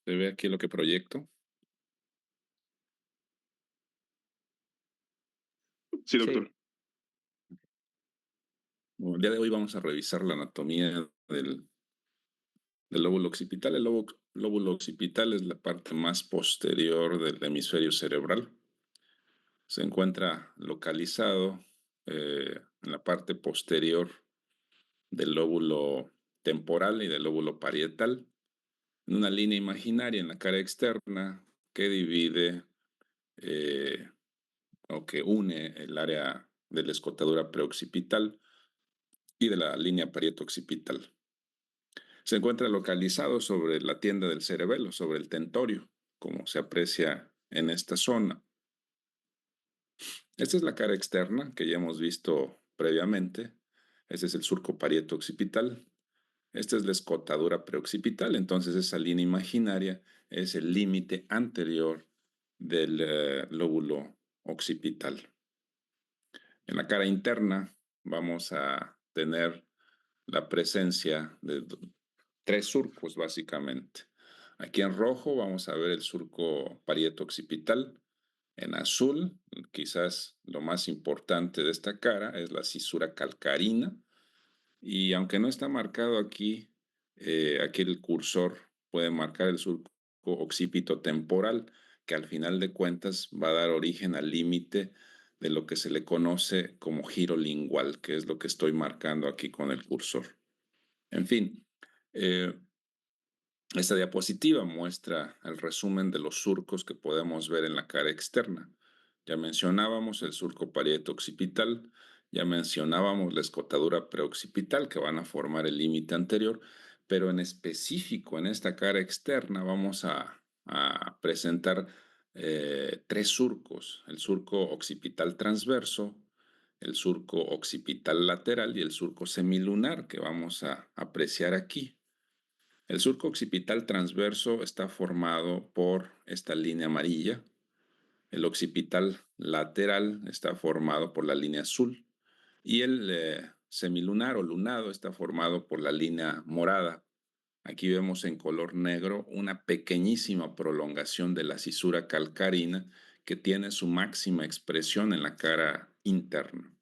Se ve aquí lo que proyecto. Sí, Sí, doctor. Bueno, el día de hoy vamos a revisar la anatomía del lóbulo occipital. El lóbulo occipital es la parte más posterior del hemisferio cerebral. Se encuentra localizado en la parte posterior del lóbulo temporal y del lóbulo parietal, en una línea imaginaria en la cara externa que divide eh, o que une el área de la escotadura preoccipital y de la línea parieto-occipital. Se encuentra localizado sobre la tienda del cerebelo, sobre el tentorio, como se aprecia en esta zona. Esta es la cara externa que ya hemos visto previamente. Este es el surco parieto-occipital. Esta es la escotadura preoccipital. Entonces esa línea imaginaria es el límite anterior del lóbulo occipital. En la cara interna vamos a tener la presencia de tres surcos básicamente. Aquí en rojo vamos a ver el surco parieto-occipital. En azul, quizás lo más importante de esta cara es la cisura calcarina. Y aunque no está marcado aquí, aquí el cursor puede marcar el surco occipito temporal, que al final de cuentas va a dar origen al límite de lo que se le conoce como giro lingual, que es lo que estoy marcando aquí con el cursor. En fin, eh, esta diapositiva muestra el resumen de los surcos que podemos ver en la cara externa. Ya mencionábamos el surco parieto-occipital, ya mencionábamos la escotadura preoccipital que van a formar el límite anterior, pero en específico en esta cara externa vamos a presentar tres surcos: el surco occipital transverso, el surco occipital lateral y el surco semilunar que vamos a apreciar aquí. El surco occipital transverso está formado por esta línea amarilla. El occipital lateral está formado por la línea azul. Y el semilunar o lunado está formado por la línea morada. Aquí vemos en color negro una pequeñísima prolongación de la cisura calcarina que tiene su máxima expresión en la cara interna.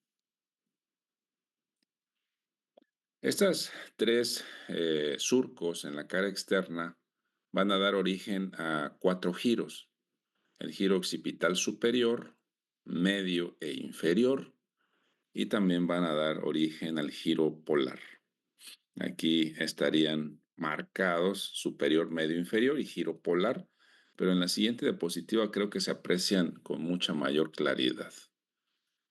Estas tres surcos en la cara externa van a dar origen a cuatro giros: el giro occipital superior, medio e inferior, y también van a dar origen al giro polar. Aquí estarían marcados superior, medio, inferior y giro polar, pero en la siguiente diapositiva creo que se aprecian con mucha mayor claridad.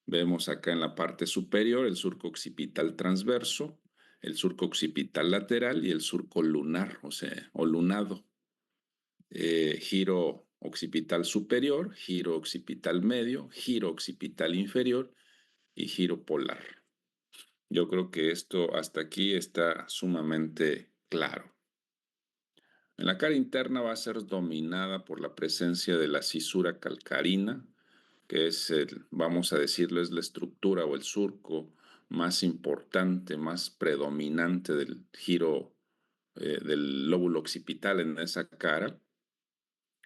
Vemos acá en la parte superior el surco occipital transverso, el surco occipital lateral y el surco lunar, o lunado. Giro occipital superior, giro occipital medio, giro occipital inferior y giro polar. Yo creo que esto hasta aquí está sumamente claro. En la cara interna va a ser dominada por la presencia de la cisura calcarina, que es vamos a decirlo, es la estructura o el surco más importante, más predominante del giro del lóbulo occipital en esa cara.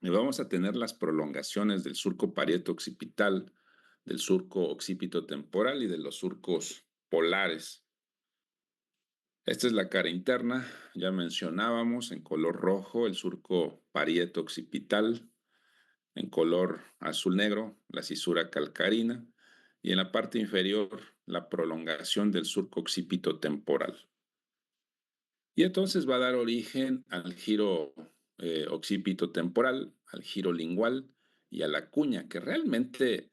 Y vamos a tener las prolongaciones del surco parieto occipital, del surco occipito temporal y de los surcos polares. Esta es la cara interna. Ya mencionábamos en color rojo el surco parieto occipital, en color azul negro la cisura calcarina y en la parte inferior la prolongación del surco occipito temporal. Y entonces va a dar origen al giro occipito temporal, al giro lingual y a la cuña, que realmente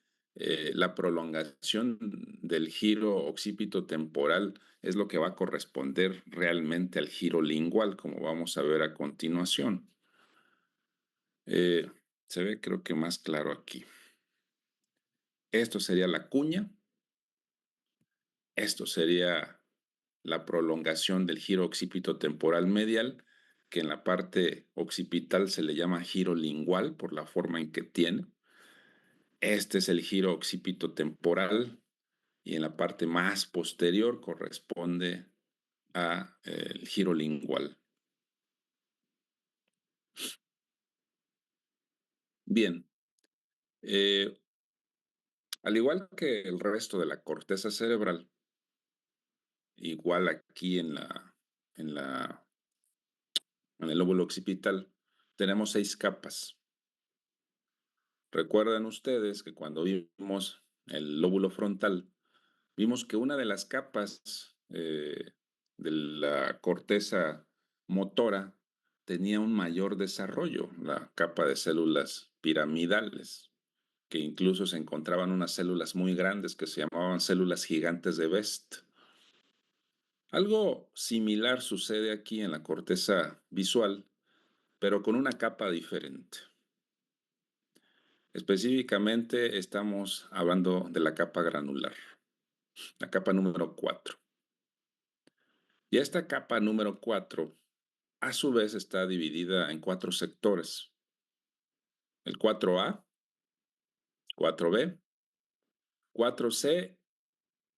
la prolongación del giro occipito temporal es lo que va a corresponder realmente al giro lingual, como vamos a ver a continuación. Se ve creo que más claro aquí. Esto sería la cuña, esto sería la prolongación del giro occipito temporal medial, que en la parte occipital se le llama giro lingual por la forma en que tiene. Este es el giro occipito temporal y en la parte más posterior corresponde a el giro lingual. Bien, eh, al igual que el resto de la corteza cerebral, igual aquí en la, en el lóbulo occipital, tenemos 6 capas. Recuerdan ustedes que cuando vimos el lóbulo frontal, vimos que una de las capas de la corteza motora tenía un mayor desarrollo, la capa de células piramidales, que incluso se encontraban unas células muy grandes que se llamaban células gigantes de Best. Algo similar sucede aquí en la corteza visual, pero con una capa diferente. Específicamente estamos hablando de la capa granular, la capa número 4. Y esta capa número 4, a su vez, está dividida en 4 sectores. El 4A, 4B, 4C,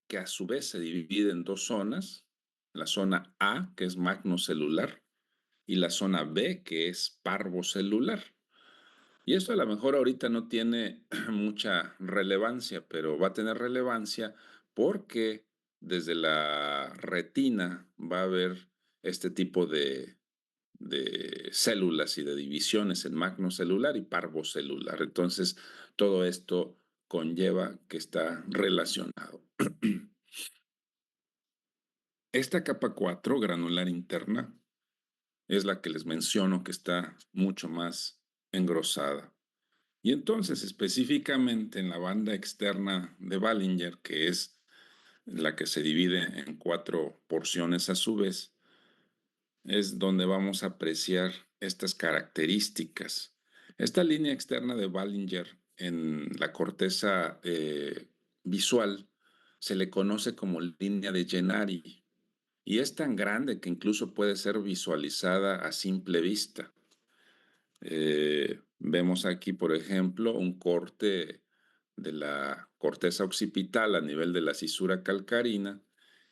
que a su vez se divide en 2 zonas. La zona A, que es magnocelular, y la zona B, que es parvocelular. Y esto a lo mejor ahorita no tiene mucha relevancia, pero va a tener relevancia porque desde la retina va a haber este tipo de células y de divisiones en magnocelular y parvocelular. Entonces, todo esto conlleva que está relacionado. Esta capa 4, granular interna, es la que les menciono que está mucho más engrosada. Y entonces, específicamente en la banda externa de Ballinger, que es la que se divide en 4 porciones a su vez, es donde vamos a apreciar estas características. Esta línea externa de Ballinger en la corteza visual se le conoce como línea de Gennari y es tan grande que incluso puede ser visualizada a simple vista. Vemos aquí, por ejemplo, un corte de la corteza occipital a nivel de la cisura calcarina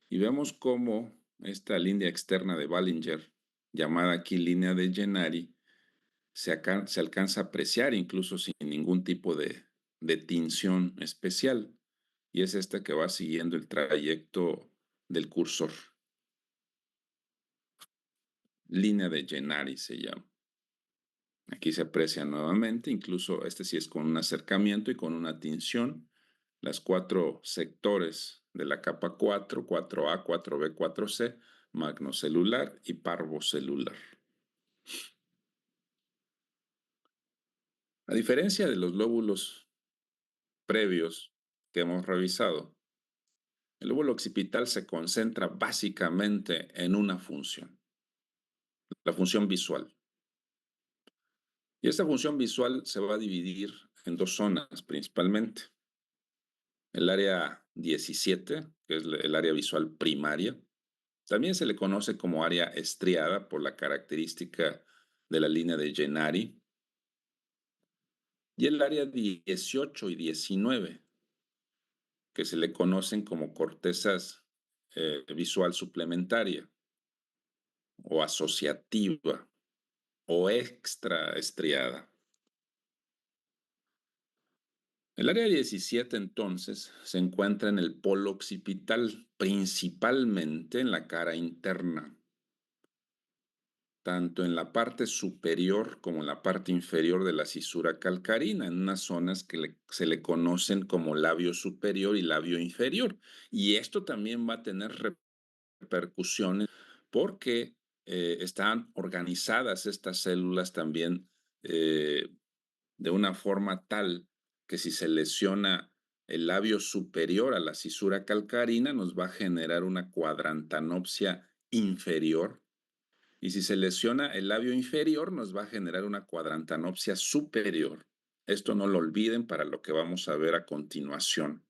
y vemos cómo esta línea externa de Ballinger, llamada aquí línea de Gennari, se alcanza a apreciar incluso sin ningún tipo de tinción especial. Y es esta que va siguiendo el trayecto del cursor. Línea de Gennari se llama. Aquí se aprecia nuevamente, incluso este sí es con un acercamiento y con una tinción, las 4 sectores de la capa 4, 4A, 4B, 4C, magnocelular y parvocelular. A diferencia de los lóbulos previos que hemos revisado, el lóbulo occipital se concentra básicamente en una función, la función visual. Y esta función visual se va a dividir en 2 zonas principalmente. El área 17, que es el área visual primaria, también se le conoce como área estriada por la característica de la línea de Gennari. Y el área 18 y 19, que se le conocen como cortezas visual suplementaria o asociativa o extraestriada. El área 17 entonces se encuentra en el polo occipital, principalmente en la cara interna, tanto en la parte superior como en la parte inferior de la cisura calcarina, en unas zonas que se le conocen como labio superior y labio inferior. Y esto también va a tener repercusiones porque están organizadas estas células también de una forma tal que si se lesiona el labio superior a la cisura calcarina, nos va a generar una cuadrantanopsia inferior. Y si se lesiona el labio inferior, nos va a generar una cuadrantanopsia superior. Esto no lo olviden para lo que vamos a ver a continuación.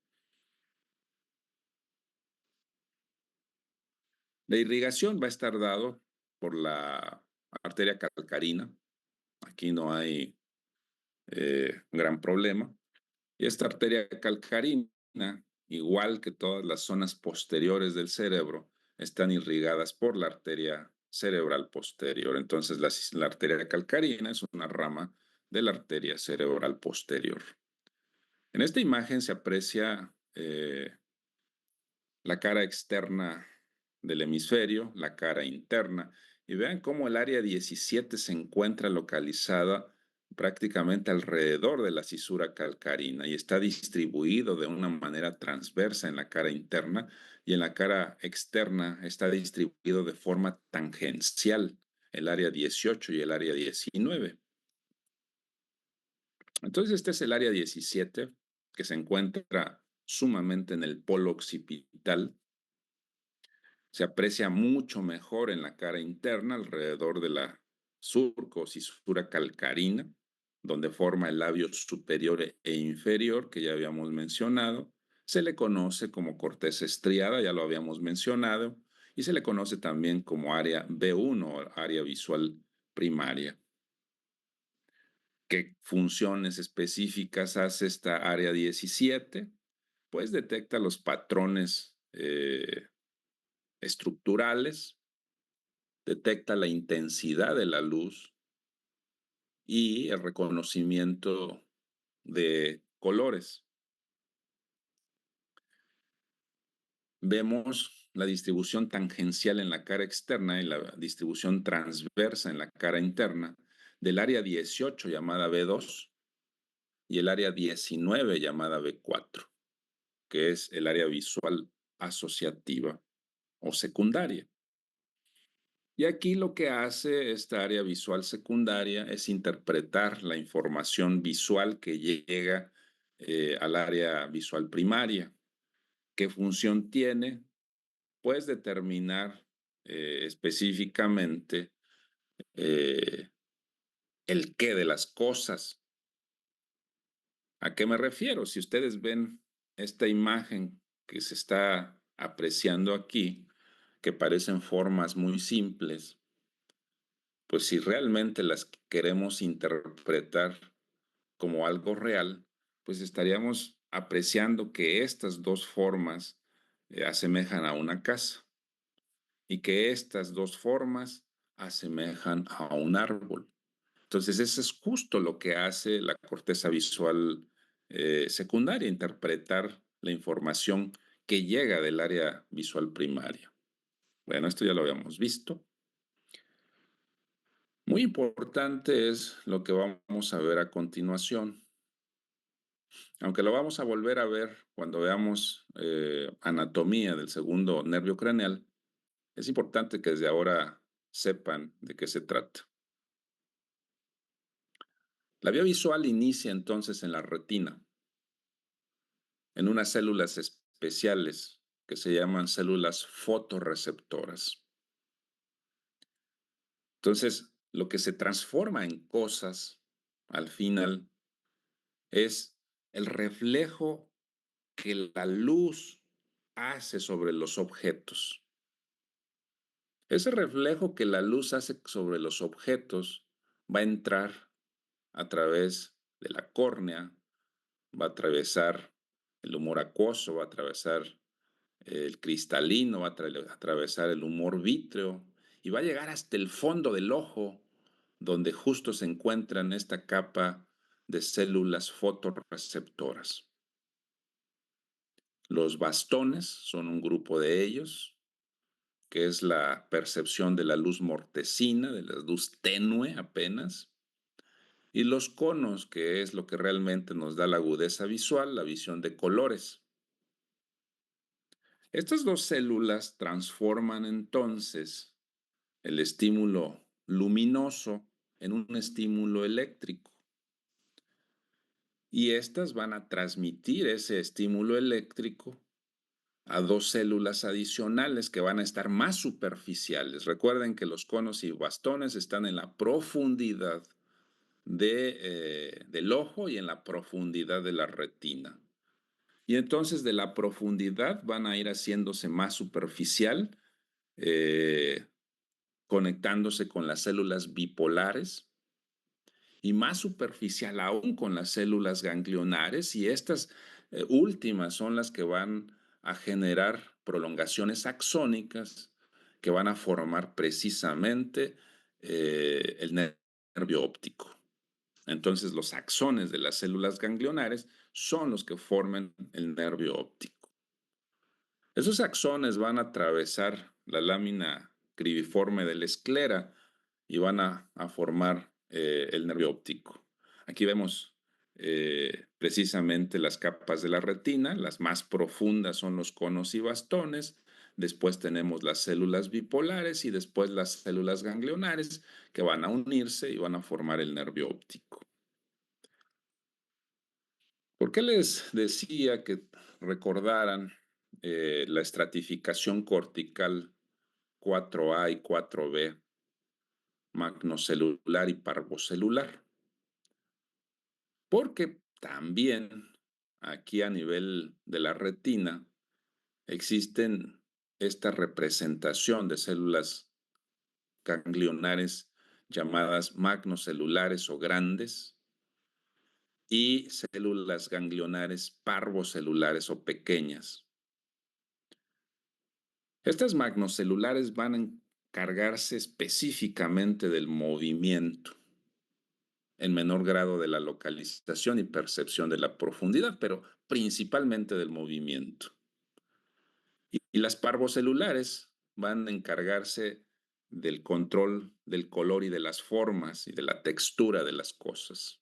La irrigación va a estar dado por la arteria calcarina. Aquí no hay gran problema. Y esta arteria calcarina, igual que todas las zonas posteriores del cerebro, están irrigadas por la arteria cerebral posterior. Entonces, la arteria calcarina es una rama de la arteria cerebral posterior. En esta imagen se aprecia la cara externa del hemisferio, la cara interna, y vean cómo el área 17 se encuentra localizada prácticamente alrededor de la cisura calcarina y está distribuido de una manera transversa en la cara interna, y en la cara externa está distribuido de forma tangencial el área 18 y el área 19. Entonces este es el área 17, que se encuentra sumamente en el polo occipital. Se aprecia mucho mejor en la cara interna, alrededor de la surco o cisura calcarina, donde forma el labio superior e inferior, que ya habíamos mencionado. Se le conoce como corteza estriada, ya lo habíamos mencionado, y se le conoce también como área B1, área visual primaria. ¿Qué funciones específicas hace esta área 17? Pues detecta los patrones estructurales, detecta la intensidad de la luz y el reconocimiento de colores. Vemos la distribución tangencial en la cara externa y la distribución transversa en la cara interna del área 18 llamada B2 y el área 19 llamada B4, que es el área visual asociativa o secundaria. Y aquí lo que hace esta área visual secundaria es interpretar la información visual que llega al área visual primaria. ¿Qué función tiene? Pues determinar específicamente eh, el qué de las cosas. ¿A qué me refiero? Si ustedes ven esta imagen que se está apreciando aquí, que parecen formas muy simples, pues si realmente las queremos interpretar como algo real, pues estaríamos apreciando que estas dos formas asemejan a una casa y que estas dos formas asemejan a un árbol. Entonces, eso es justo lo que hace la corteza visual secundaria, interpretar la información que llega del área visual primaria. Bueno, esto ya lo habíamos visto. Muy importante es lo que vamos a ver a continuación. Aunque lo vamos a volver a ver cuando veamos anatomía del segundo nervio craneal, es importante que desde ahora sepan de qué se trata. La vía visual inicia entonces en la retina, en unas células especiales que se llaman células fotorreceptoras. Entonces, lo que se transforma en cosas al final es el reflejo que la luz hace sobre los objetos. Ese reflejo que la luz hace sobre los objetos va a entrar a través de la córnea, va a atravesar el humor acuoso, va a atravesar el cristalino, va a atravesar el humor vítreo y va a llegar hasta el fondo del ojo, donde justo se encuentra en esta capa de células fotorreceptoras. Los bastones son un grupo de ellos, que es la percepción de la luz mortecina, de la luz tenue apenas, y los conos, que es lo que realmente nos da la agudeza visual, la visión de colores. Estas dos células transforman entonces el estímulo luminoso en un estímulo eléctrico. Y estas van a transmitir ese estímulo eléctrico a dos células adicionales que van a estar más superficiales. Recuerden que los conos y bastones están en la profundidad del ojo y en la profundidad de la retina. Y entonces de la profundidad van a ir haciéndose más superficial, eh, conectándose con las células bipolares y más superficial aún con las células ganglionares, y estas últimas son las que van a generar prolongaciones axónicas que van a formar precisamente el nervio óptico. Entonces, los axones de las células ganglionares son los que forman el nervio óptico. Esos axones van a atravesar la lámina cribiforme de la esclera y van a formar el nervio óptico. Aquí vemos precisamente las capas de la retina. Las más profundas son los conos y bastones. Después tenemos las células bipolares y después las células ganglionares que van a unirse y van a formar el nervio óptico. ¿Por qué les decía que recordaran la estratificación cortical 4A y 4B, magnocelular y parvocelular? Porque también aquí a nivel de la retina existen esta representación de células ganglionares llamadas magnocelulares o grandes y células ganglionares parvocelulares o pequeñas. Estas magnocelulares van a encargarse específicamente del movimiento, en menor grado de la localización y percepción de la profundidad, pero principalmente del movimiento. Y las parvocelulares van a encargarse del control del color y de las formas y de la textura de las cosas.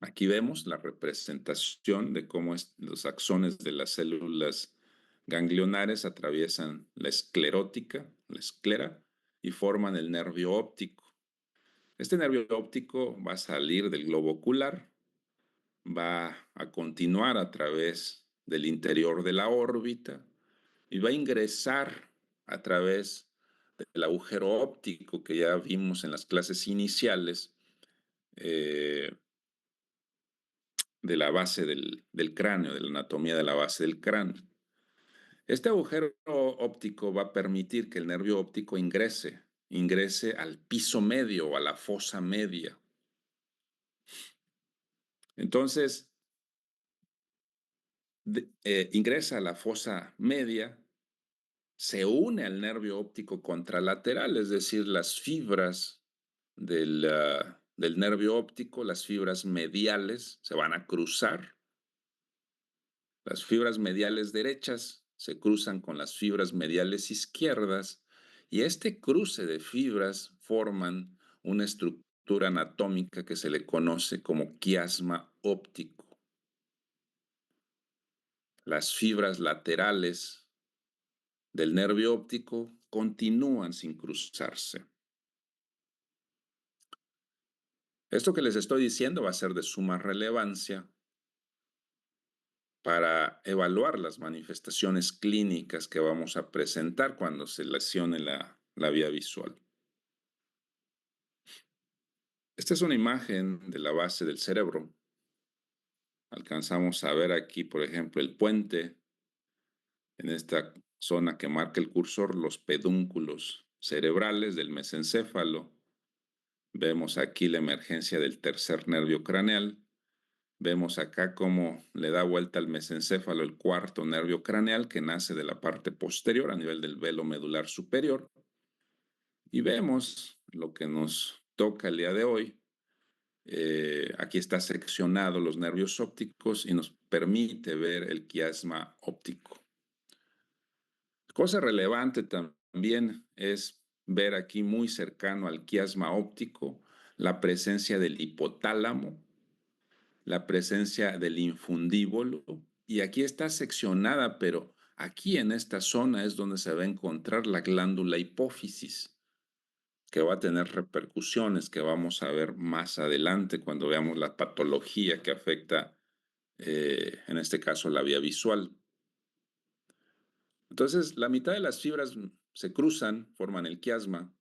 Aquí vemos la representación de cómo los axones de las células ganglionares atraviesan la esclerótica, la esclera, y forman el nervio óptico. Este nervio óptico va a salir del globo ocular, va a continuar a través del interior de la órbita y va a ingresar a través del agujero óptico que ya vimos en las clases iniciales, de la base del cráneo, de la anatomía de la base del cráneo. Este agujero óptico va a permitir que el nervio óptico ingrese al piso medio o a la fosa media. Entonces, ingresa a la fosa media, se une al nervio óptico contralateral, es decir, las fibras del nervio óptico, las fibras mediales, se van a cruzar. Las fibras mediales derechas se cruzan con las fibras mediales izquierdas y este cruce de fibras forman una estructura anatómica que se le conoce como quiasma óptico. Las fibras laterales del nervio óptico continúan sin cruzarse. Esto que les estoy diciendo va a ser de suma relevancia para evaluar las manifestaciones clínicas que vamos a presentar cuando se lesione la vía visual. Esta es una imagen de la base del cerebro. Alcanzamos a ver aquí, por ejemplo, el puente, en esta zona que marca el cursor, los pedúnculos cerebrales del mesencéfalo. Vemos aquí la emergencia del tercer nervio craneal. Vemos acá cómo le da vuelta al mesencéfalo el cuarto nervio craneal que nace de la parte posterior a nivel del velo medular superior. Y vemos lo que nos toca el día de hoy. Aquí está seccionado los nervios ópticos y nos permite ver el quiasma óptico. Cosa relevante también es ver aquí muy cercano al quiasma óptico la presencia del hipotálamo, la presencia del infundíbulo, y aquí está seccionada, pero aquí en esta zona es donde se va a encontrar la glándula hipófisis, que va a tener repercusiones que vamos a ver más adelante cuando veamos la patología que afecta, en este caso, la vía visual. Entonces, la mitad de las fibras se cruzan, forman el quiasma.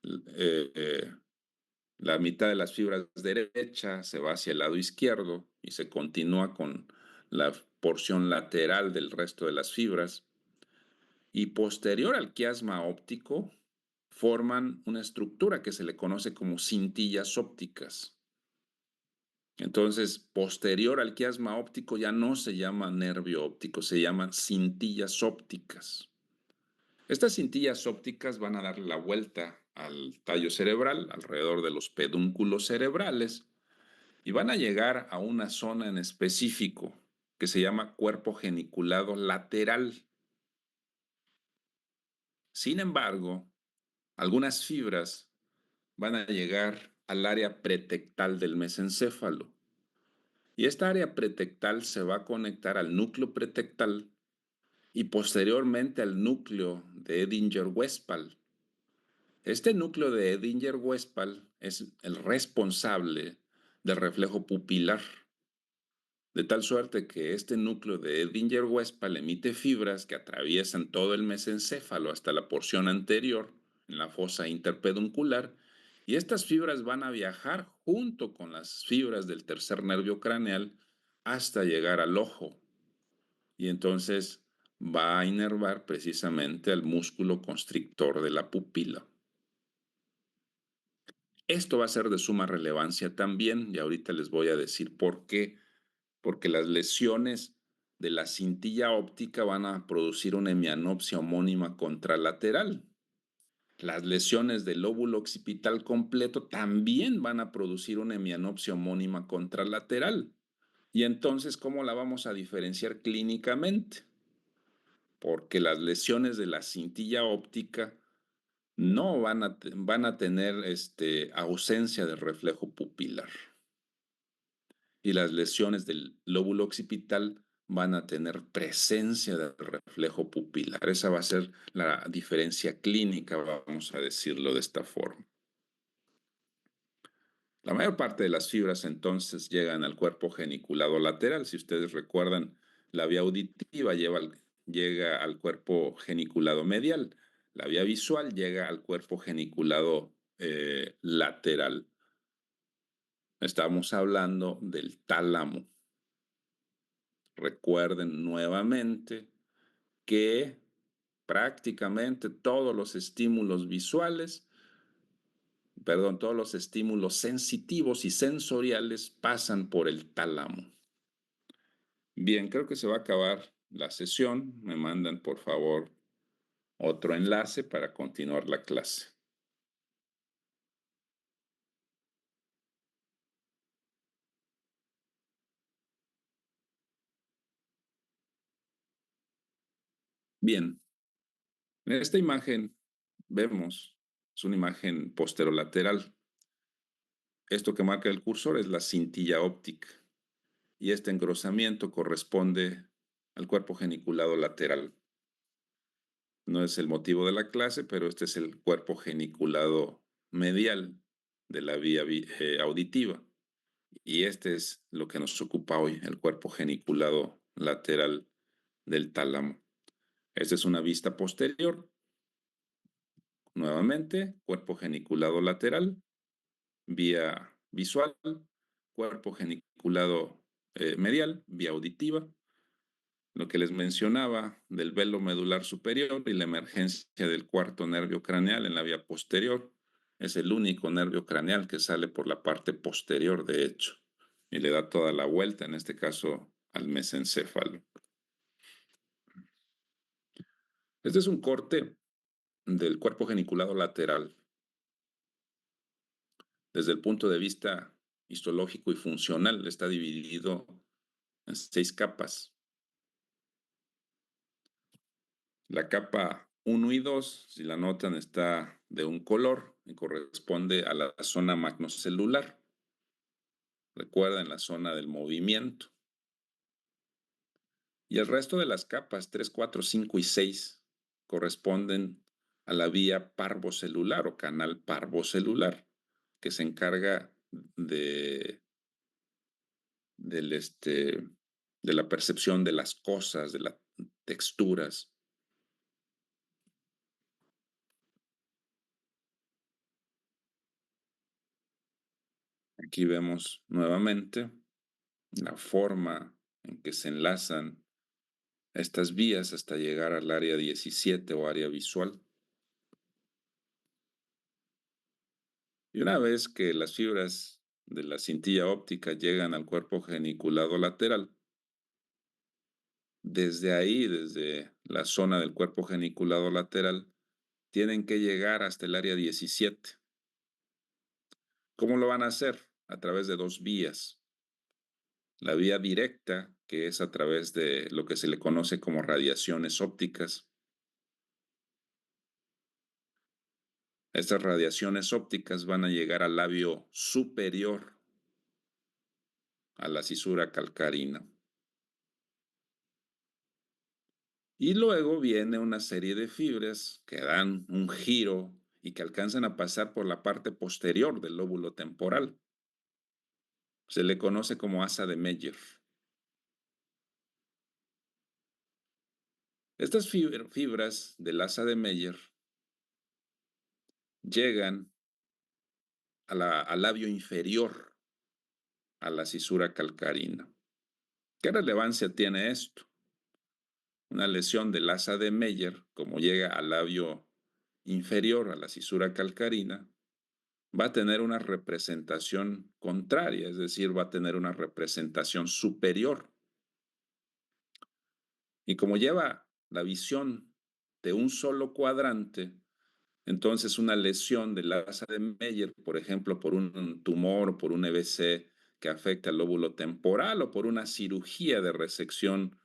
Eh, eh, la mitad de las fibras derecha se va hacia el lado izquierdo y se continúa con la porción lateral del resto de las fibras. Y posterior al quiasma óptico, forman una estructura que se le conoce como cintillas ópticas. Entonces, posterior al quiasma óptico ya no se llama nervio óptico, se llaman cintillas ópticas. Estas cintillas ópticas van a darle la vuelta al tallo cerebral, alrededor de los pedúnculos cerebrales, y van a llegar a una zona en específico que se llama cuerpo geniculado lateral. Sin embargo, algunas fibras van a llegar al área pretectal del mesencéfalo. Y esta área pretectal se va a conectar al núcleo pretectal y posteriormente al núcleo de Edinger-Westphal. Este núcleo de Edinger-Westphal es el responsable del reflejo pupilar, de tal suerte que este núcleo de Edinger-Westphal emite fibras que atraviesan todo el mesencéfalo hasta la porción anterior, en la fosa interpeduncular, y estas fibras van a viajar junto con las fibras del tercer nervio craneal hasta llegar al ojo. Y entonces va a inervar precisamente al músculo constrictor de la pupila. Esto va a ser de suma relevancia también, y ahorita les voy a decir por qué. Porque las lesiones de la cintilla óptica van a producir una hemianopsia homónima contralateral. Las lesiones del lóbulo occipital completo también van a producir una hemianopsia homónima contralateral. Y entonces, ¿cómo la vamos a diferenciar clínicamente? Porque las lesiones de la cintilla óptica no van a tener ausencia de reflejo pupilar. Y las lesiones del lóbulo occipital van a tener presencia del reflejo pupilar. Esa va a ser la diferencia clínica, vamos a decirlo de esta forma. La mayor parte de las fibras entonces llegan al cuerpo geniculado lateral. Si ustedes recuerdan, la vía auditiva llega al cuerpo geniculado medial. La vía visual llega al cuerpo geniculado lateral. Estamos hablando del tálamo. Recuerden nuevamente que prácticamente todos los estímulos visuales, perdón, todos los estímulos sensitivos y sensoriales pasan por el tálamo. Bien, creo que se va a acabar la sesión. Me mandan, por favor, otro enlace para continuar la clase. Bien, en esta imagen vemos, es una imagen posterolateral. Esto que marca el cursor es la cintilla óptica. Y este engrosamiento corresponde al cuerpo geniculado lateral. No es el motivo de la clase, pero este es el cuerpo geniculado medial de la vía auditiva. Y este es lo que nos ocupa hoy, el cuerpo geniculado lateral del tálamo. Esta es una vista posterior. Nuevamente, cuerpo geniculado lateral, vía visual, cuerpo geniculado medial, vía auditiva. Lo que les mencionaba del velo medular superior y la emergencia del cuarto nervio craneal en la vía posterior. Es el único nervio craneal que sale por la parte posterior, de hecho, y le da toda la vuelta, en este caso, al mesencéfalo. Este es un corte del cuerpo geniculado lateral. Desde el punto de vista histológico y funcional, está dividido en 6 capas. La capa 1 y 2, si la notan, está de un color y corresponde a la zona magnocelular. Recuerden, la zona del movimiento. Y el resto de las capas 3, 4, 5 y 6 corresponden a la vía parvocelular o canal parvocelular, que se encarga de la percepción de las cosas, de las texturas. Aquí vemos nuevamente la forma en que se enlazan estas vías hasta llegar al área 17 o área visual. Y una vez que las fibras de la cintilla óptica llegan al cuerpo geniculado lateral, desde ahí, desde la zona del cuerpo geniculado lateral, tienen que llegar hasta el área 17. ¿Cómo lo van a hacer? A través de dos vías. La vía directa, que es a través de lo que se le conoce como radiaciones ópticas. Estas radiaciones ópticas van a llegar al labio superior, a la cisura calcarina. Y luego viene una serie de fibras que dan un giro y que alcanzan a pasar por la parte posterior del lóbulo temporal. Se le conoce como asa de Meyer. Estas fibras del asa de Meyer llegan al labio inferior, a la cisura calcarina. ¿Qué relevancia tiene esto? Una lesión del asa de Meyer, como llega al labio inferior, a la cisura calcarina, va a tener una representación contraria, es decir, va a tener una representación superior. Y como lleva la visión de un solo cuadrante, entonces una lesión del asa de Meyer, por ejemplo, por un tumor o por un EBC que afecta al lóbulo temporal o por una cirugía de resección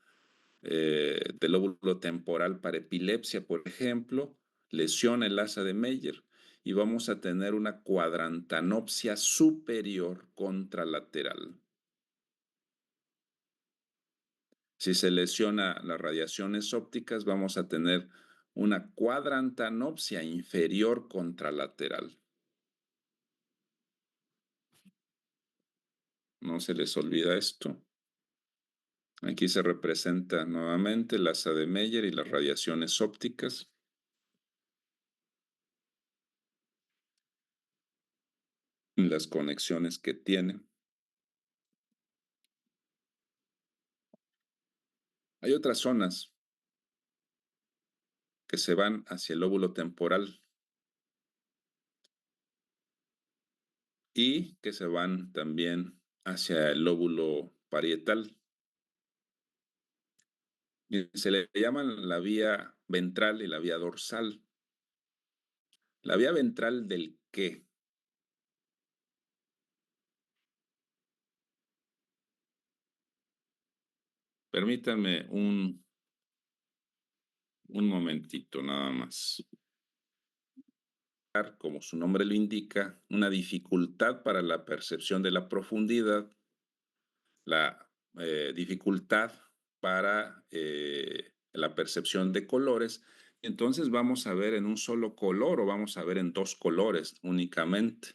del lóbulo temporal para epilepsia, por ejemplo, lesiona el asa de Meyer y vamos a tener una cuadrantanopsia superior contralateral. Si se lesiona las radiaciones ópticas, vamos a tener una cuadrantanopsia inferior contralateral. No se les olvida esto. Aquí se representa nuevamente el asa de Meyer y las radiaciones ópticas. Las conexiones que tiene. Hay otras zonas que se van hacia el lóbulo temporal y que se van también hacia el lóbulo parietal. Y se le llaman la vía ventral y la vía dorsal. La vía ventral del qué. Permítanme un momentito nada más. Como su nombre lo indica, una dificultad para la percepción de la profundidad, la dificultad para la percepción de colores. Entonces vamos a ver en un solo color o vamos a ver en dos colores únicamente.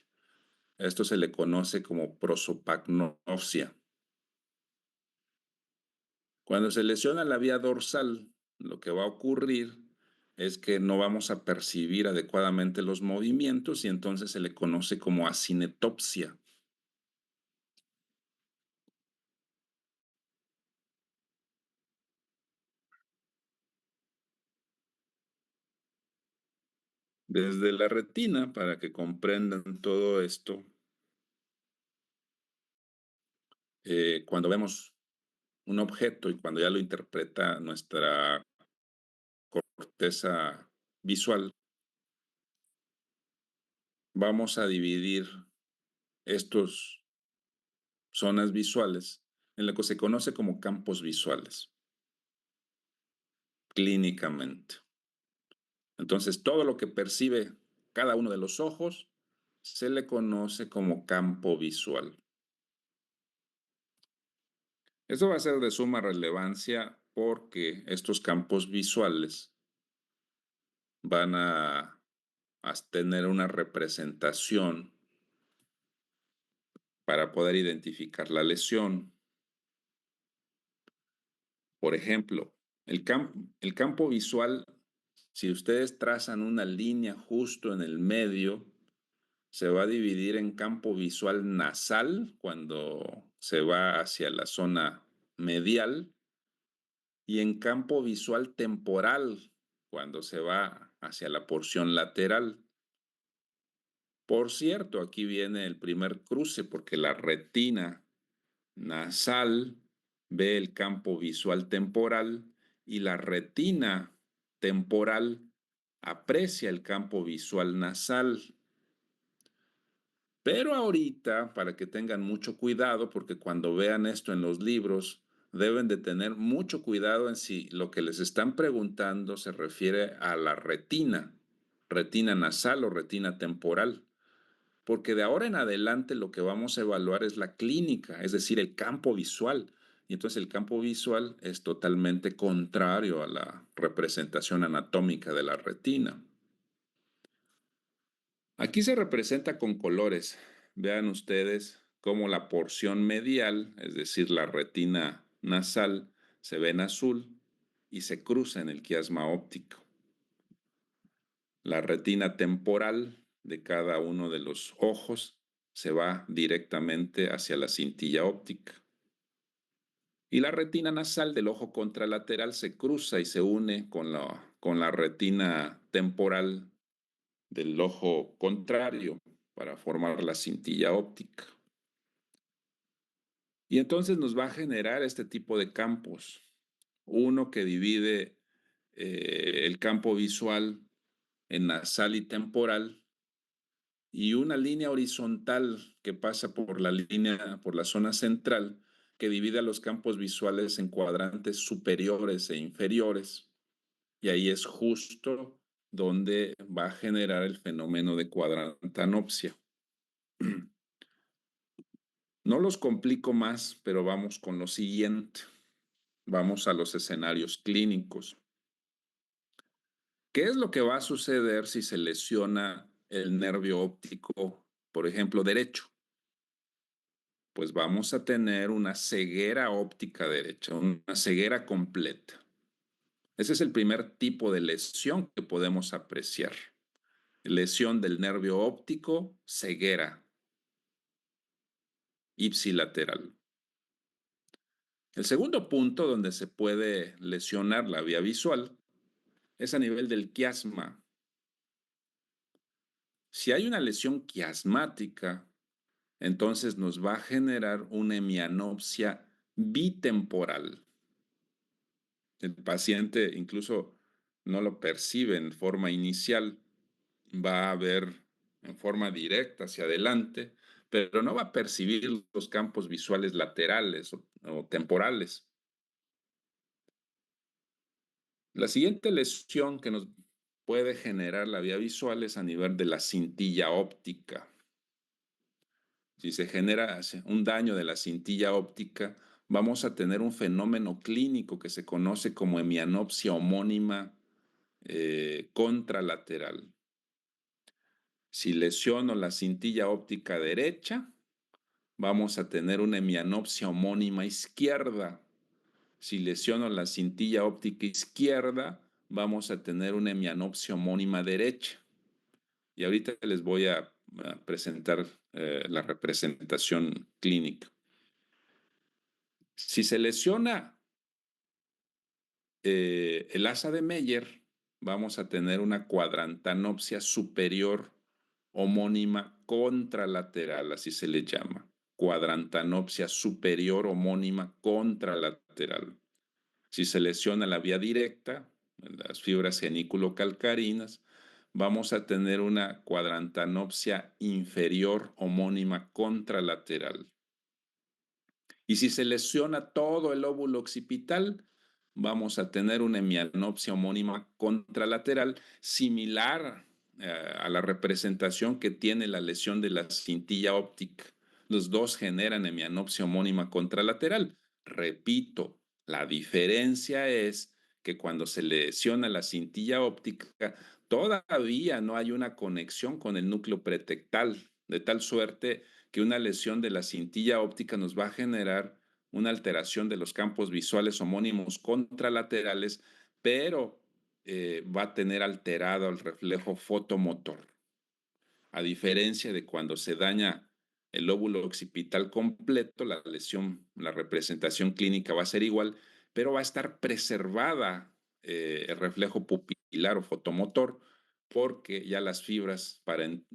Esto se le conoce como prosopagnosia. Cuando se lesiona la vía dorsal, lo que va a ocurrir es que no vamos a percibir adecuadamente los movimientos y entonces se le conoce como acinetopsia. Desde la retina, para que comprendan todo esto, cuando vemos un objeto y cuando ya lo interpreta nuestra corteza visual, vamos a dividir estas zonas visuales en lo que se conoce como campos visuales, clínicamente. Entonces, todo lo que percibe cada uno de los ojos se le conoce como campo visual. Esto va a ser de suma relevancia porque estos campos visuales van a tener una representación para poder identificar la lesión. Por ejemplo, el campo visual, si ustedes trazan una línea justo en el medio, se va a dividir en campo visual nasal cuando se va hacia la zona medial y en campo visual temporal cuando se va hacia la porción lateral. Por cierto, aquí viene el primer cruce porque la retina nasal ve el campo visual temporal y la retina temporal aprecia el campo visual nasal. Pero ahorita, para que tengan mucho cuidado, porque cuando vean esto en los libros, deben de tener mucho cuidado en si lo que les están preguntando se refiere a la retina, retina nasal o retina temporal, porque de ahora en adelante lo que vamos a evaluar es la clínica, es decir, el campo visual. Y entonces el campo visual es totalmente contrario a la representación anatómica de la retina. Aquí se representa con colores. Vean ustedes cómo la porción medial, es decir, la retina nasal, se ve en azul y se cruza en el quiasma óptico. La retina temporal de cada uno de los ojos se va directamente hacia la cintilla óptica. Y la retina nasal del ojo contralateral se cruza y se une con la retina temporal del ojo contrario para formar la cintilla óptica. Y entonces nos va a generar este tipo de campos. Uno que divide el campo visual en nasal y temporal y una línea horizontal que pasa por la línea, por la zona central, que divide a los campos visuales en cuadrantes superiores e inferiores. Y ahí es justo donde va a generar el fenómeno de cuadrantanopsia. No los complico más, pero vamos con lo siguiente. Vamos a los escenarios clínicos. ¿Qué es lo que va a suceder si se lesiona el nervio óptico, por ejemplo, derecho? Pues vamos a tener una ceguera óptica derecha, una ceguera completa. Ese es el primer tipo de lesión que podemos apreciar. Lesión del nervio óptico, ceguera ipsilateral. El segundo punto donde se puede lesionar la vía visual es a nivel del quiasma. Si hay una lesión quiasmática, entonces nos va a generar una hemianopsia bitemporal. El paciente incluso no lo percibe en forma inicial, va a ver en forma directa hacia adelante, pero no va a percibir los campos visuales laterales o temporales. La siguiente lesión que nos puede generar la vía visual es a nivel de la cintilla óptica. Si se genera un daño de la cintilla óptica, vamos a tener un fenómeno clínico que se conoce como hemianopsia homónima contralateral. Si lesiono la cintilla óptica derecha, vamos a tener una hemianopsia homónima izquierda. Si lesiono la cintilla óptica izquierda, vamos a tener una hemianopsia homónima derecha. Y ahorita les voy a presentar la representación clínica. Si se lesiona el asa de Meyer, vamos a tener una cuadrantanopsia superior homónima contralateral, así se le llama. Cuadrantanopsia superior homónima contralateral. Si se lesiona la vía directa, las fibras geniculocalcarinas, vamos a tener una cuadrantanopsia inferior homónima contralateral. Y si se lesiona todo el óvulo occipital, vamos a tener una hemianopsia homónima contralateral similar a la representación que tiene la lesión de la cintilla óptica. Los dos generan hemianopsia homónima contralateral. Repito, la diferencia es que cuando se lesiona la cintilla óptica, todavía no hay una conexión con el núcleo pretectal, de tal suerte que una lesión de la cintilla óptica nos va a generar una alteración de los campos visuales homónimos contralaterales, pero va a tener alterado el reflejo fotomotor. A diferencia de cuando se daña el lóbulo occipital completo, la lesión, la representación clínica va a ser igual, pero va a estar preservada el reflejo pupilar o fotomotor, porque ya las fibras, para en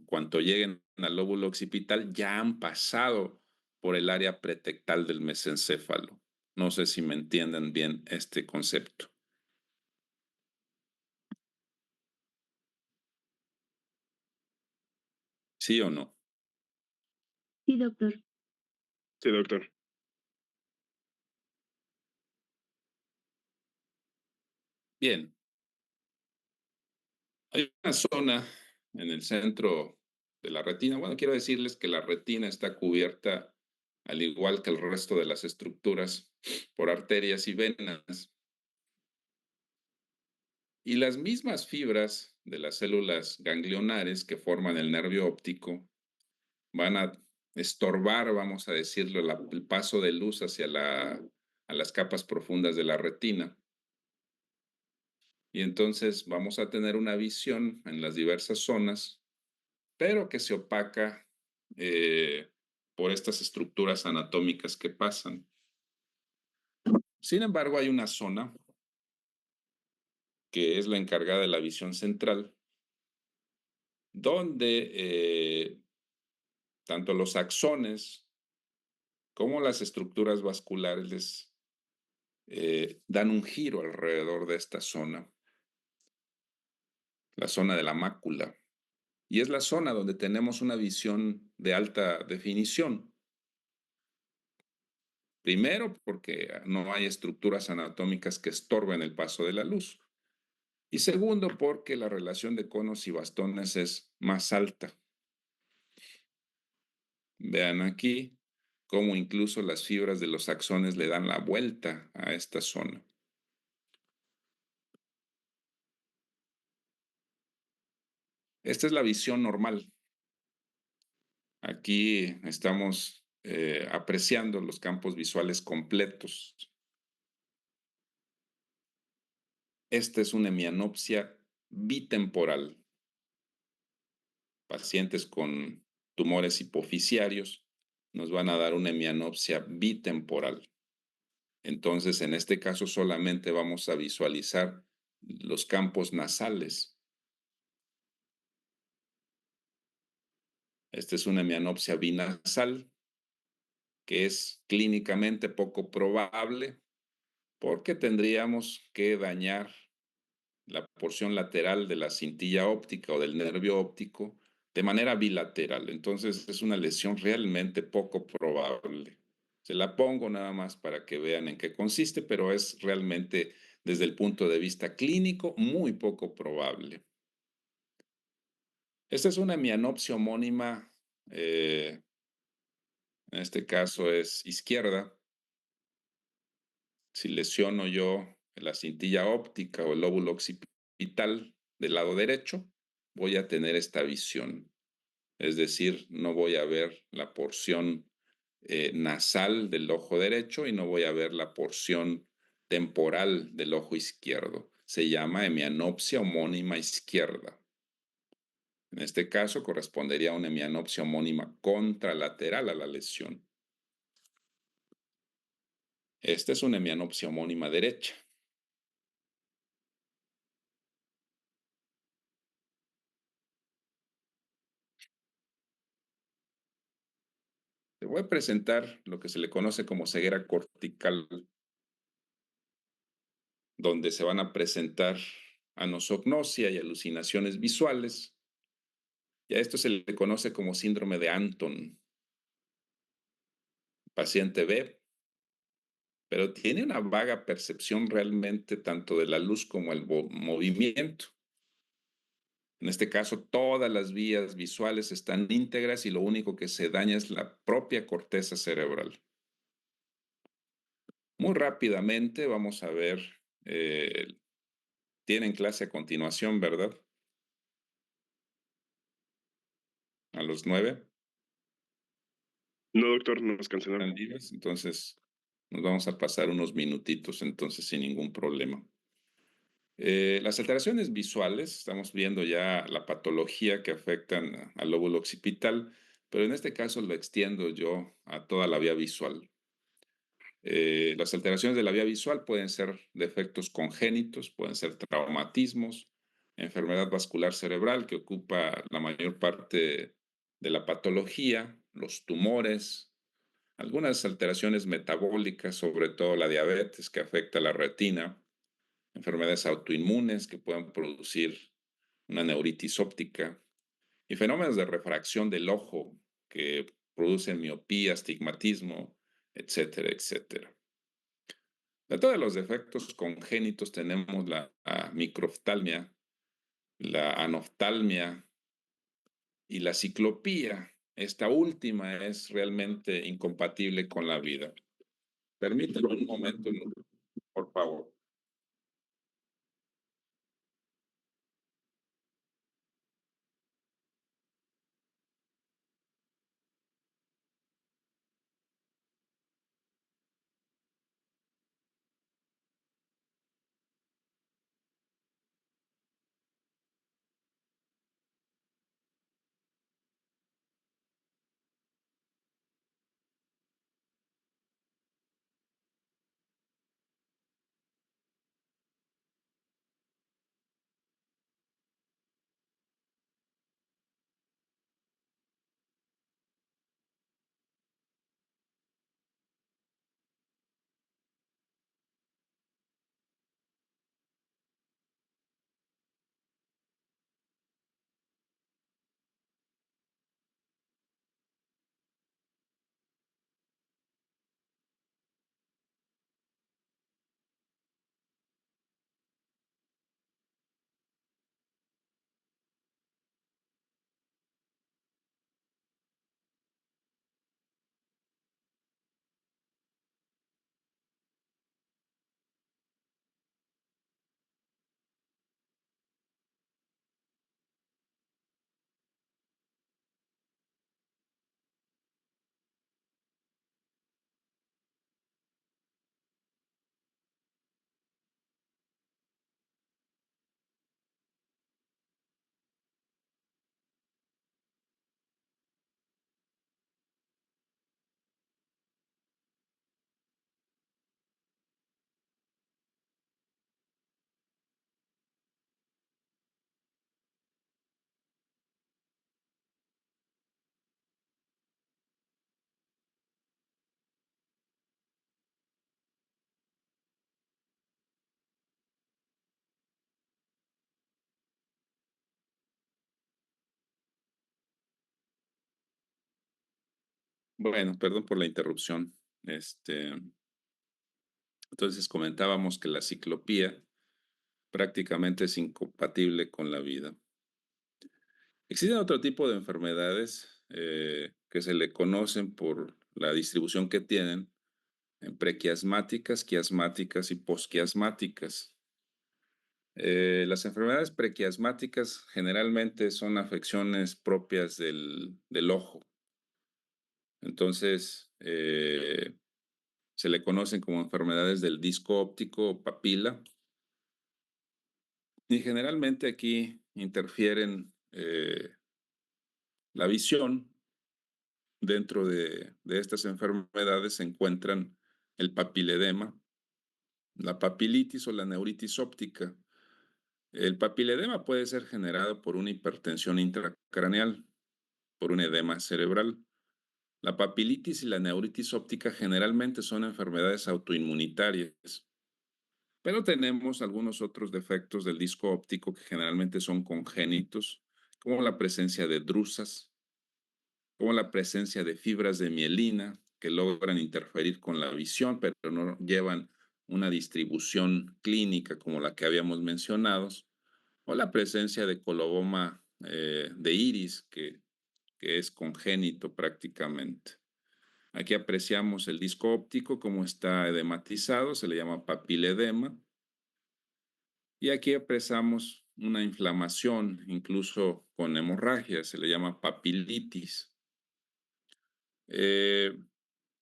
cuanto lleguen al lóbulo occipital, ya han pasado por el área pretectal del mesencéfalo. No sé si me entienden bien este concepto. ¿Sí o no? Sí, doctor. Sí, doctor. Bien, hay una zona en el centro de la retina. Bueno, quiero decirles que la retina está cubierta, al igual que el resto de las estructuras, por arterias y venas. Y las mismas fibras de las células ganglionares que forman el nervio óptico van a estorbar, vamos a decirlo, el paso de luz hacia a las capas profundas de la retina. Y entonces vamos a tener una visión en las diversas zonas, pero que se opaca eh, por estas estructuras anatómicas que pasan. Sin embargo, hay una zona que es la encargada de la visión central, donde tanto los axones como las estructuras vasculares dan un giro alrededor de esta zona, la zona de la mácula. Y es la zona donde tenemos una visión de alta definición. Primero, porque no hay estructuras anatómicas que estorben el paso de la luz. Y segundo, porque la relación de conos y bastones es más alta. Vean aquí cómo incluso las fibras de los axones le dan la vuelta a esta zona. Esta es la visión normal. Aquí estamos apreciando los campos visuales completos. Esta es una hemianopsia bitemporal. Pacientes con tumores hipoficiarios nos van a dar una hemianopsia bitemporal. Entonces, en este caso solamente vamos a visualizar los campos nasales. Esta es una hemianopsia binasal, que es clínicamente poco probable porque tendríamos que dañar la porción lateral de la cintilla óptica o del nervio óptico de manera bilateral. Entonces es una lesión realmente poco probable. Se la pongo nada más para que vean en qué consiste, pero es realmente desde el punto de vista clínico muy poco probable. Esta es una mianopsia homónima, en este caso es izquierda. Si lesiono yo la cintilla óptica o el lóbulo occipital del lado derecho, voy a tener esta visión. Es decir, no voy a ver la porción nasal del ojo derecho y no voy a ver la porción temporal del ojo izquierdo. Se llama hemianopsia homónima izquierda. En este caso correspondería a una hemianopsia homónima contralateral a la lesión. Esta es una hemianopsia homónima derecha. Te voy a presentar lo que se le conoce como ceguera cortical, donde se van a presentar anosognosia y alucinaciones visuales. Y a esto se le conoce como síndrome de Anton. El paciente ve, pero tiene una vaga percepción realmente tanto de la luz como el movimiento. En este caso, todas las vías visuales están íntegras y lo único que se daña es la propia corteza cerebral. Muy rápidamente vamos a ver, tienen clase a continuación, ¿verdad? A los 9. No, doctor, nos cancelaron. ¿Están libres? Entonces, nos vamos a pasar unos minutitos, entonces, sin ningún problema. Las alteraciones visuales, estamos viendo ya la patología que afectan al lóbulo occipital, pero en este caso lo extiendo yo a toda la vía visual. Las alteraciones de la vía visual pueden ser defectos congénitos, pueden ser traumatismos, enfermedad vascular cerebral que ocupa la mayor parte de la patología, los tumores, algunas alteraciones metabólicas, sobre todo la diabetes que afecta la retina, enfermedades autoinmunes que pueden producir una neuritis óptica y fenómenos de refracción del ojo que producen miopía, astigmatismo, etcétera, etcétera. Dentro de los defectos congénitos tenemos la microftalmia, la anoftalmia y la ciclopía. Esta última es realmente incompatible con la vida. Permíteme un momento, por favor. Bueno, perdón por la interrupción. Entonces comentábamos que la ciclopía prácticamente es incompatible con la vida. Existen otro tipo de enfermedades que se le conocen por la distribución que tienen en prequiasmáticas, quiasmáticas y posquiasmáticas. Las enfermedades prequiasmáticas generalmente son afecciones propias del ojo. Entonces, se le conocen como enfermedades del disco óptico o papila. Y generalmente aquí interfieren la visión. Dentro de estas enfermedades se encuentran el papiledema, la papilitis o la neuritis óptica. El papiledema puede ser generado por una hipertensión intracraneal, por un edema cerebral. La papilitis y la neuritis óptica generalmente son enfermedades autoinmunitarias, pero tenemos algunos otros defectos del disco óptico que generalmente son congénitos, como la presencia de drusas, como la presencia de fibras de mielina que logran interferir con la visión, pero no llevan una distribución clínica como la que habíamos mencionado, o la presencia de coloboma de iris, que es congénito prácticamente. Aquí apreciamos el disco óptico como está edematizado, se le llama papiledema, y aquí apreciamos una inflamación, incluso con hemorragia, se le llama papilitis. De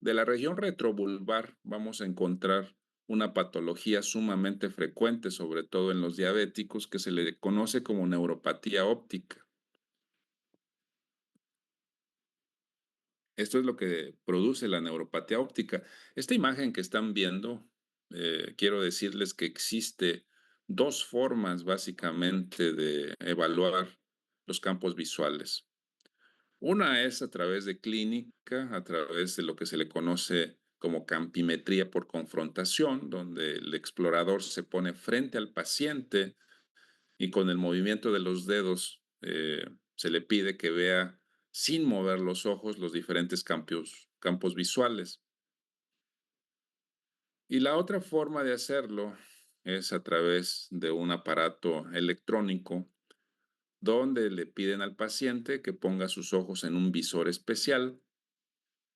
la región retrovulvar vamos a encontrar una patología sumamente frecuente, sobre todo en los diabéticos, que se le conoce como neuropatía óptica. Esto es lo que produce la neuropatía óptica. Esta imagen que están viendo, quiero decirles que existe dos formas básicamente de evaluar los campos visuales. Una es a través de clínica, a través de lo que se le conoce como campimetría por confrontación, donde el explorador se pone frente al paciente y con el movimiento de los dedos se le pide que vea sin mover los ojos los diferentes campos visuales. Y la otra forma de hacerlo es a través de un aparato electrónico donde le piden al paciente que ponga sus ojos en un visor especial,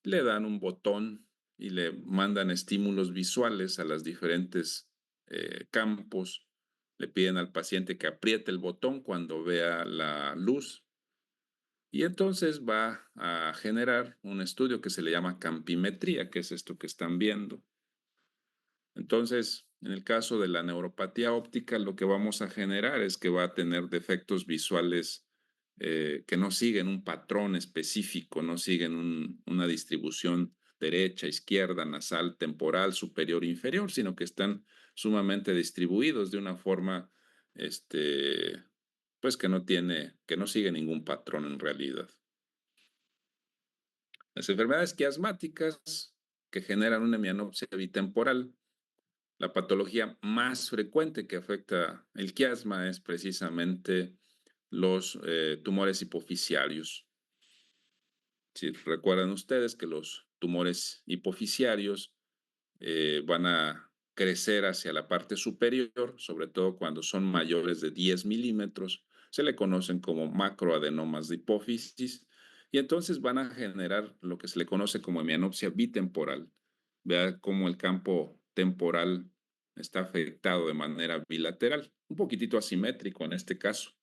le dan un botón y le mandan estímulos visuales a los diferentes campos. Le piden al paciente que apriete el botón cuando vea la luz y entonces va a generar un estudio que se le llama campimetría, que es esto que están viendo. Entonces, en el caso de la neuropatía óptica, lo que vamos a generar es que va a tener defectos visuales que no siguen un patrón específico, no siguen una distribución derecha, izquierda, nasal, temporal, superior, inferior, sino que están sumamente distribuidos de una forma, pues que no sigue ningún patrón en realidad. Las enfermedades quiasmáticas que generan una hemianopsia bitemporal. La patología más frecuente que afecta el quiasma es precisamente los tumores hipofisiarios. Si recuerdan ustedes que los tumores hipofisiarios van a crecer hacia la parte superior, sobre todo cuando son mayores de 10 milímetros, se le conocen como macroadenomas de hipófisis, y entonces van a generar lo que se le conoce como hemianopsia bitemporal. Vea cómo el campo temporal está afectado de manera bilateral, un poquitito asimétrico en este caso,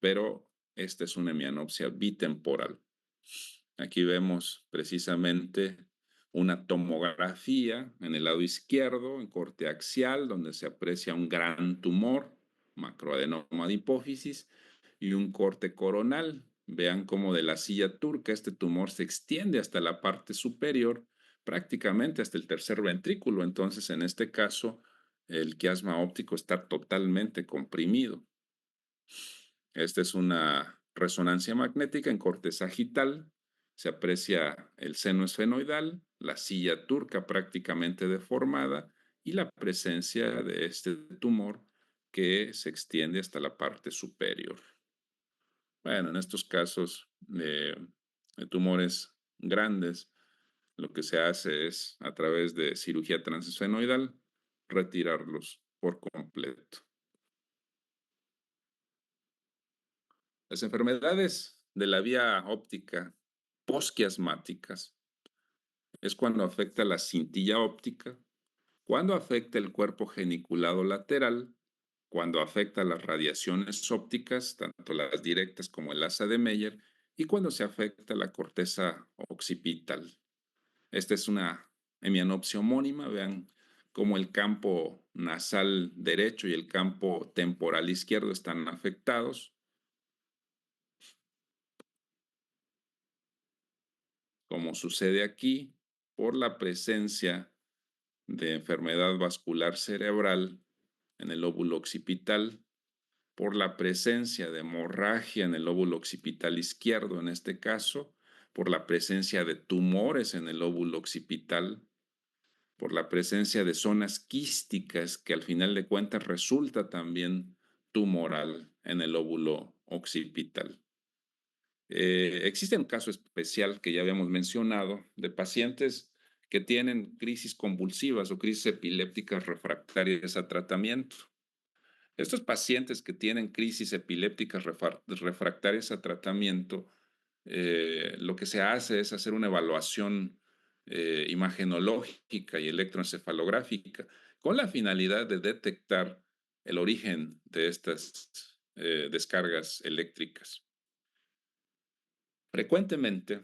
pero esta es una hemianopsia bitemporal. Aquí vemos precisamente una tomografía en el lado izquierdo, en corte axial, donde se aprecia un gran tumor, macroadenoma de hipófisis, y un corte coronal. Vean cómo de la silla turca este tumor se extiende hasta la parte superior, prácticamente hasta el tercer ventrículo. Entonces, en este caso, el quiasma óptico está totalmente comprimido. Esta es una resonancia magnética en corte sagital. Se aprecia el seno esfenoidal, la silla turca prácticamente deformada y la presencia de este tumor que se extiende hasta la parte superior. Bueno, en estos casos de tumores grandes, lo que se hace es, a través de cirugía transesfenoidal, retirarlos por completo. Las enfermedades de la vía óptica posquiasmáticas es cuando afecta la cintilla óptica, cuando afecta el cuerpo geniculado lateral, cuando afecta las radiaciones ópticas, tanto las directas como el asa de Meyer, y cuando se afecta la corteza occipital. Esta es una hemianopsia homónima, vean cómo el campo nasal derecho y el campo temporal izquierdo están afectados. Como sucede aquí, por la presencia de enfermedad vascular cerebral en el lóbulo occipital, por la presencia de hemorragia en el lóbulo occipital izquierdo en este caso, por la presencia de tumores en el lóbulo occipital, por la presencia de zonas quísticas que al final de cuentas resulta también tumoral en el lóbulo occipital. Existe un caso especial que ya habíamos mencionado de pacientes que tienen crisis convulsivas o crisis epilépticas refractarias a tratamiento. Estos pacientes que tienen crisis epilépticas refractarias a tratamiento, lo que se hace es hacer una evaluación imagenológica y electroencefalográfica con la finalidad de detectar el origen de estas descargas eléctricas. Frecuentemente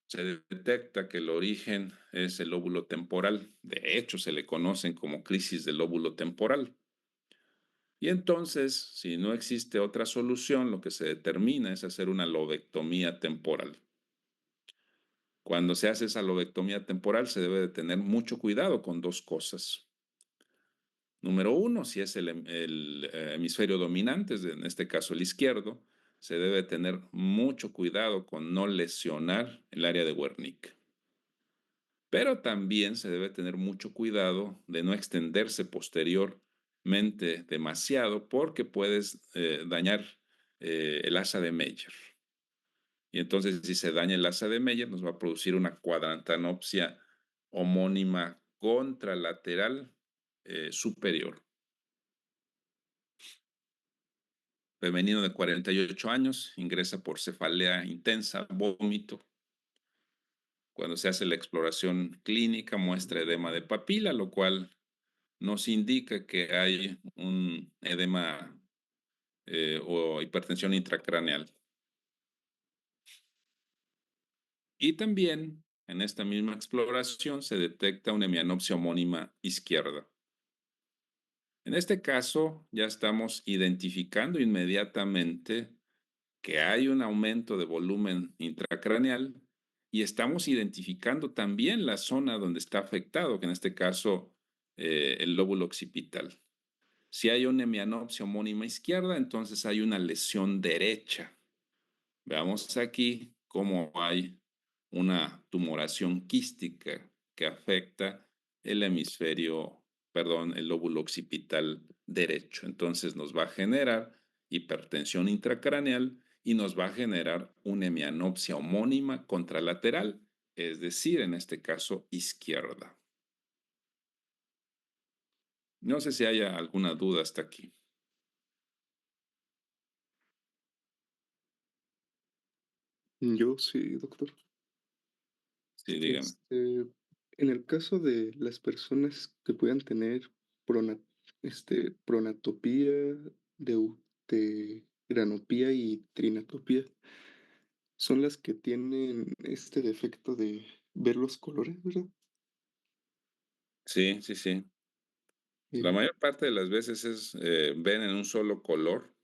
se detecta que el origen es el lóbulo temporal. De hecho, se le conocen como crisis del lóbulo temporal. Y entonces, si no existe otra solución, lo que se determina es hacer una lobectomía temporal. Cuando se hace esa lobectomía temporal, se debe de tener mucho cuidado con dos cosas. Número uno, si es el hemisferio dominante, en este caso el izquierdo, se debe tener mucho cuidado con no lesionar el área de Wernicke. Pero también se debe tener mucho cuidado de no extenderse posteriormente demasiado porque puedes dañar el asa de Meyer. Y entonces, si se daña el asa de Meyer, nos va a producir una cuadrantanopsia homónima contralateral superior. Femenino de 48 años, ingresa por cefalea intensa, vómito. Cuando se hace la exploración clínica, muestra edema de papila, lo cual nos indica que hay un edema o hipertensión intracraneal. Y también en esta misma exploración se detecta una hemianopsia homónima izquierda. En este caso ya estamos identificando inmediatamente que hay un aumento de volumen intracraneal y estamos identificando también la zona donde está afectado, que en este caso el lóbulo occipital. Si hay una hemianopsia homónima izquierda, entonces hay una lesión derecha. Veamos aquí cómo hay una tumoración quística que afecta el hemisferio, perdón, el lóbulo occipital derecho. Entonces nos va a generar hipertensión intracraneal y nos va a generar una hemianopsia homónima contralateral, es decir, en este caso izquierda. No sé si haya alguna duda hasta aquí. Yo sí, doctor. Sí, dígame. En el caso de las personas que puedan tener pronatopía, deuteranopía y trinatopía, son las que tienen este defecto de ver los colores, ¿verdad? Sí, sí, sí. La Eh, mayor parte de las veces ven en un solo color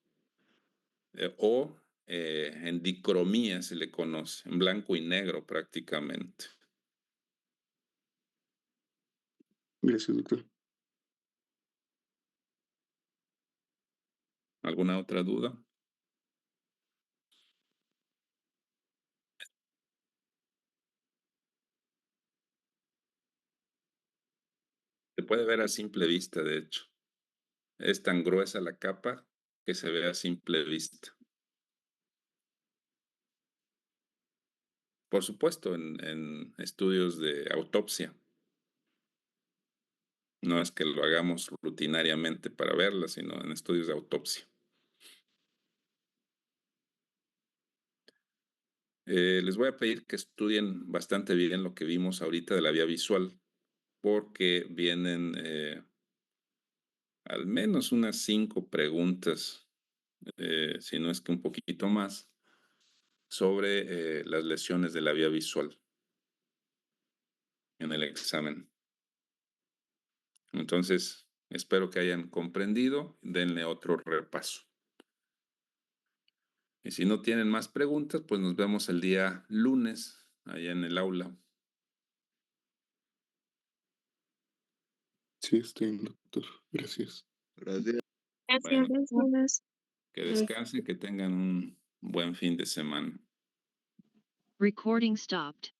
o en dicromía se le conoce, en blanco y negro prácticamente. Gracias, doctor. ¿Alguna otra duda? Se puede ver a simple vista, de hecho. Es tan gruesa la capa que se ve a simple vista. Por supuesto, en estudios de autopsia. No es que lo hagamos rutinariamente para verla, sino en estudios de autopsia. Les voy a pedir que estudien bastante bien lo que vimos ahorita de la vía visual, porque vienen al menos unas 5 preguntas, si no es que un poquito más, sobre las lesiones de la vía visual en el examen. Entonces, espero que hayan comprendido, denle otro repaso. Y si no tienen más preguntas, pues nos vemos el día lunes allá en el aula. Sí, estoy bien, doctor. Gracias. Gracias. Bueno, Gracias. que descansen, que tengan un buen fin de semana. Recording stopped.